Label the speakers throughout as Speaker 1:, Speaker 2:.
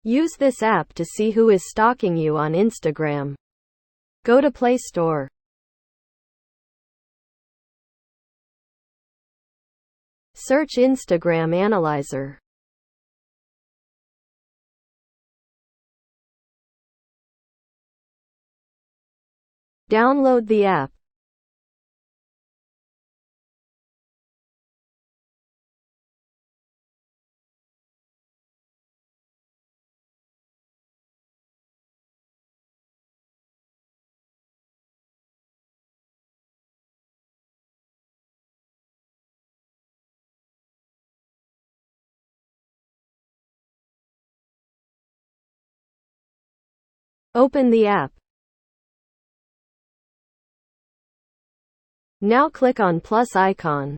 Speaker 1: Use this app to see who is stalking you on Instagram. Go to Play Store. Search Instagram Analyzer. Download the app. Open the app. Now click on plus icon.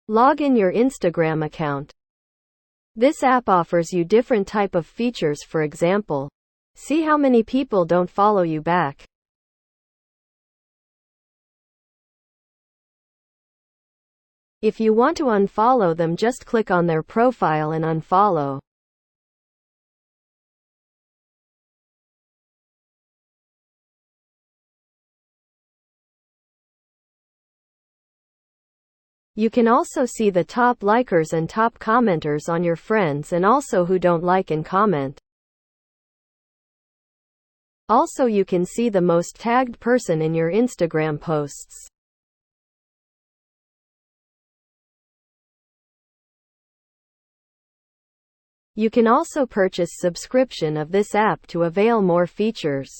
Speaker 1: Log in your Instagram account. This app offers you different type of features. For example, see how many people don't follow you back. If you want to unfollow them, just click on their profile and unfollow. You can also see the top likers and top commenters on your friends, and also who don't like and comment. Also, you can see the most tagged person in your Instagram posts. You can also purchase subscription of this app to avail more features.